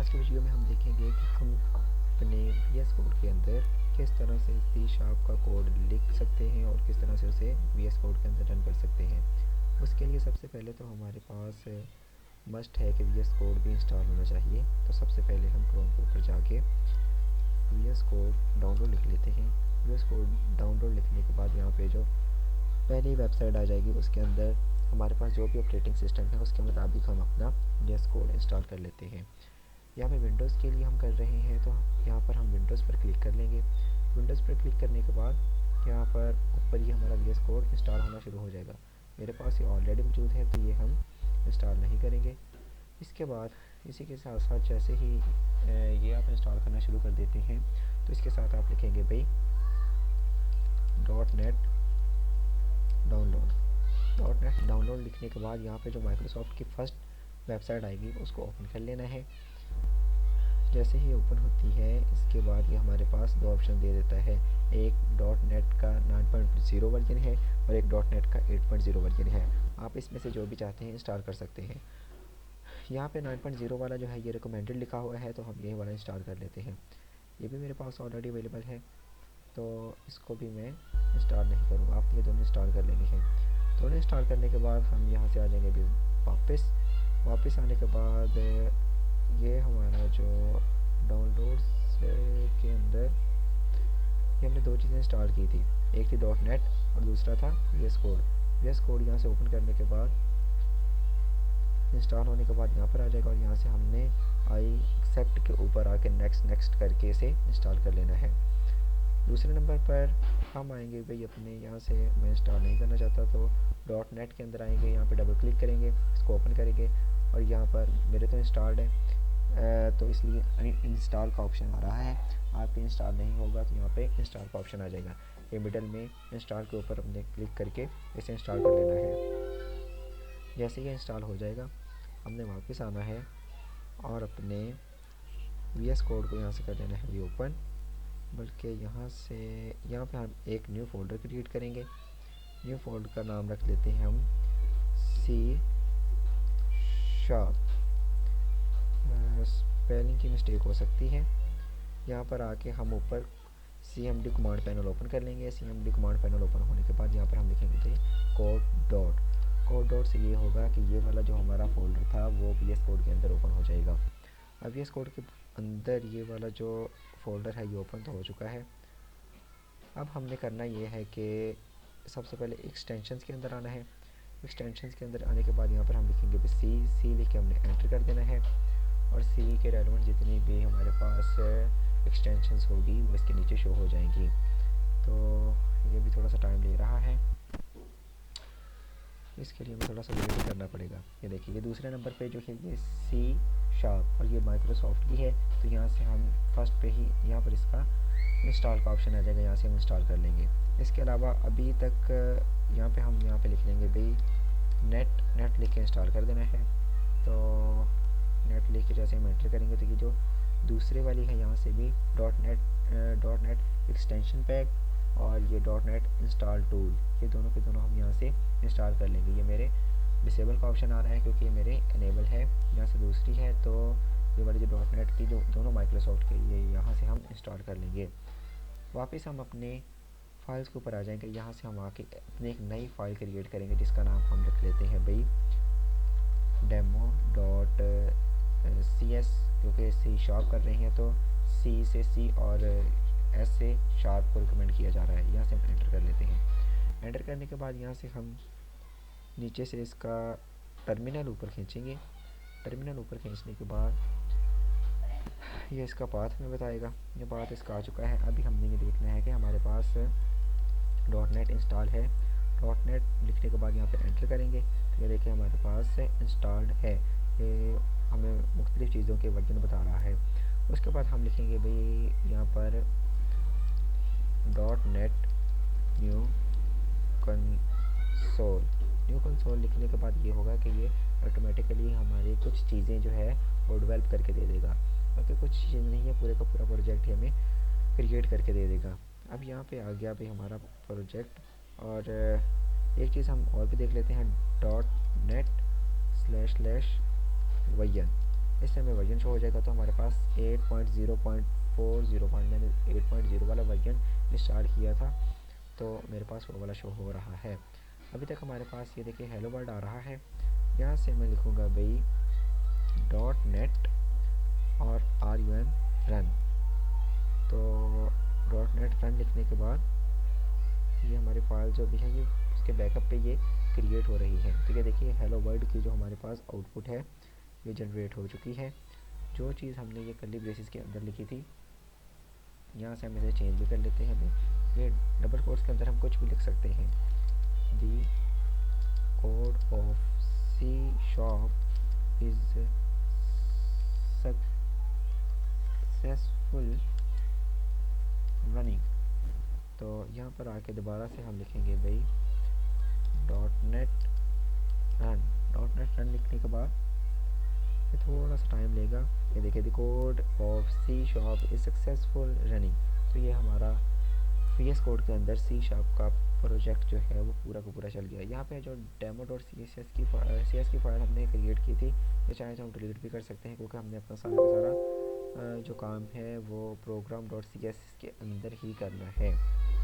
आज की वीडियो में हम देखेंगे कि हम अपने VS कोड के अंदर किस तरह से C# का कोड लिख सकते हैं और किस तरह से उसे VS कोड के अंदर रन कर सकते हैं। उसके लिए सबसे पहले तो हमारे पास मस्ट है कि VS कोड भी इंस्टॉल होना चाहिए। तो सबसे पहले हम क्रोम के ऊपर जाके VS कोड डाउनलोड लिख लेते हैं। VS कोड डाउनलोड लिखने के बाद यहाँ पे जो पहली वेबसाइट आ जाएगी उसके अंदर हमारे पास जो भी ऑपरेटिंग सिस्टम है उसके मुताबिक हम अपना VS कोड इंस्टॉल कर लेते हैं। यहाँ पे विंडोज़ के लिए हम कर रहे हैं तो यहाँ पर हम विंडोज़ पर क्लिक कर लेंगे। विंडोज़ पर क्लिक करने के बाद यहाँ पर ऊपर ही हमारा VS कोड इंस्टॉल होना शुरू हो जाएगा। मेरे पास ये ऑलरेडी मौजूद है तो ये हम इंस्टॉल नहीं करेंगे। इसके बाद इसी के साथ साथ जैसे ही ये आप इंस्टॉल करना शुरू कर देते हैं तो इसके साथ आप लिखेंगे भाई .NET डाउनलोड लिखने के बाद यहाँ पे जो माइक्रोसॉफ्ट की फर्स्ट वेबसाइट आएगी उसको ओपन कर लेना है। जैसे ही ओपन होती है इसके बाद ये हमारे पास दो ऑप्शन दे देता है, एक .NET का 9.0 वर्जन है और एक .NET का 8.0 वर्जन है। आप इसमें से जो भी चाहते हैं इंस्टॉल कर सकते हैं। यहाँ पे 9.0 वाला जो है ये रिकमेंडेड लिखा हुआ है तो हम ये वाला इंस्टॉल कर लेते हैं। ये भी मेरे पास ऑलरेडी अवेलेबल है तो इसको भी मैं इंस्टॉल नहीं करूँगा, आप ये दोनों इंस्टॉल कर लेने हैं। दोनों इंस्टॉल करने के बाद हम यहाँ से आ जाएंगे भी वापस आने के बाद ये हमारा जो डाउनलोड्स के अंदर ये हमने दो चीज़ें इंस्टॉल की थी, एक थी .NET और दूसरा था VS कोड यहाँ से ओपन करने के बाद इंस्टॉल होने के बाद यहाँ पर आ जाएगा और यहाँ से हमने आई एक्सेप्ट के ऊपर आके नेक्स्ट करके इसे इंस्टॉल कर लेना है। दूसरे नंबर पर हम आएंगे भाई अपने यहाँ से मैं इंस्टॉल नहीं करना चाहता तो .NET के अंदर आएंगे, यहाँ पे डबल क्लिक करेंगे, इसको ओपन करेंगे और यहाँ पर मेरे तो इंस्टॉल्ड है तो इसलिए इंस्टॉल का ऑप्शन आ रहा है। आपके इंस्टॉल नहीं होगा तो यहाँ पे इंस्टॉल का ऑप्शन आ जाएगा। ये मिडल में इंस्टॉल के ऊपर हमने क्लिक करके इसे इंस्टॉल कर लेना है। जैसे ही इंस्टॉल हो जाएगा हमने वापस आना है और अपने VS कोड को यहाँ से कर देना है ओपन, बल्कि यहाँ पे हम एक न्यू फोल्डर क्रिएट करेंगे। न्यू फोल्डर का नाम रख लेते हैं हम C#। स्पेलिंग की मिस्टेक हो सकती है। यहाँ पर आके हम ऊपर CMD कमांड पैनल ओपन कर लेंगे। CMD कमांड पैनल ओपन होने के बाद यहाँ पर हम लिखेंगे थे कोड डॉट से ये होगा कि ये वाला जो हमारा फोल्डर था वो VS कोड के अंदर ओपन हो जाएगा। अब VS कोड के अंदर ये वाला जो फोल्डर है ये ओपन तो हो चुका है। अब हमने करना ये है कि सबसे पहले एक्सटेंशंस के अंदर आना है। एक्सटेंशंस के अंदर आने के बाद यहाँ पर हम लिखेंगे भी सी लिख के हमने एंटर कर देना है और C के रेलेवेंट जितनी भी हमारे पास एक्सटेंशंस होगी वो इसके नीचे शो हो जाएंगी। तो ये भी थोड़ा सा टाइम ले रहा है, इसके लिए हमें थोड़ा सा वेट करना पड़ेगा। ये देखिए ये दूसरे नंबर पे जो है ये C# और ये माइक्रोसॉफ्ट की है तो यहाँ से हम फर्स्ट पे ही यहाँ पर इसका इंस्टॉल का ऑप्शन आ जाएगा, यहाँ से हम इंस्टॉल कर लेंगे। इसके अलावा अभी तक यहाँ पे लिख लेंगे भाई नेट लिख के इंस्टॉल कर देना है। तो नेट लिख के जैसे हम एंटर करेंगे तो ये जो दूसरे वाली है यहाँ से भी .NET एक्सटेंशन पैक और ये .NET इंस्टॉल टूल, ये दोनों के दोनों हम यहाँ से इंस्टॉल कर लेंगे। ये मेरे डिसेबल का ऑप्शन आ रहा है क्योंकि ये मेरे इनेबल है, यहाँ से दूसरी है तो ये वाली जो .NEट की जो दोनों माइक्रोसॉफ्ट के ये यहाँ से हम इंस्टॉल कर लेंगे। वापस हम अपने फाइल्स के ऊपर आ जाएंगे। यहाँ से हम आके अपने एक नई फाइल क्रिएट करेंगे जिसका नाम हम रख लेते हैं भाई demo.cs, क्योंकि C# कर रहे हैं तो C से C और S से शार्प को रिकमेंड किया जा रहा है। यहाँ से हम एंटर कर लेते हैं। एंटर करने के बाद यहाँ से हम नीचे से इसका टर्मिनल ऊपर खींचेंगे। टर्मिनल ऊपर खींचने के बाद ये इसका पाथ हमें बताएगा। ये पाथ इसका आ चुका है। अभी हमने ये देखना है कि हमारे पास .NET इंस्टॉल है। .NET लिखने के बाद यहाँ पे एंटर करेंगे तो ये देखिए हमारे पास इंस्टॉल्ड है। ये हमें मुख्तलिफ़ चीज़ों के वर्जन बता रहा है। उसके बाद हम लिखेंगे भाई यहाँ पर .NET न्यू कंसोल लिखने के बाद ये होगा कि ये ऑटोमेटिकली हमारी कुछ चीज़ें जो है वो डेवलप करके दे देगा, क्योंकि कुछ चीज़ें नहीं है, पूरे का पूरा प्रोजेक्ट हमें क्रिएट करके दे देगा। अब यहाँ पे आ गया भाई हमारा प्रोजेक्ट। और एक चीज़ हम और भी देख लेते हैं .NET// वर्जन। इस टाइम में वर्जन शो हो जाएगा। तो हमारे पास 8.0.40 मैंने 8.0 वाला वर्जन इंस्टॉल किया था, तो मेरे पास वो वाला शो हो रहा है। अभी तक हमारे पास ये देखिए हेलो वर्ल्ड आ रहा है। यहाँ से मैं लिखूँगा भाई .net और run रन। तो .net रन लिखने के बाद ये हमारी फाइल जो भी है ये उसके बैकअप पे ये क्रिएट हो रही है। तो ये देखिए हेलो वर्ल्ड की जो हमारे पास आउटपुट है ये जनरेट हो चुकी है। जो चीज़ हमने ये कर्ली ब्रेसेस के अंदर लिखी थी, यहाँ से हम इसे चेंज भी कर लेते हैं। ये डबल कोट्स के अंदर हम कुछ भी लिख सकते हैं। दी code of C# is successful running. तो यहाँ पर आके दोबारा से हम लिखेंगे भाई .net रन लिखने के बाद ये थोड़ा सा टाइम लेगा। ये देखिए the code of C# is successful running. तो ये हमारा VS कोड के अंदर C# का प्रोजेक्ट जो है वो पूरा का पूरा चल गया। यहाँ पे जो demo.css की फाइल हमने क्रिएट की थी, ये चाहे तो हम डिलीट भी कर सकते हैं, क्योंकि हमने अपना सारा जो काम है वो program.css के अंदर ही करना है।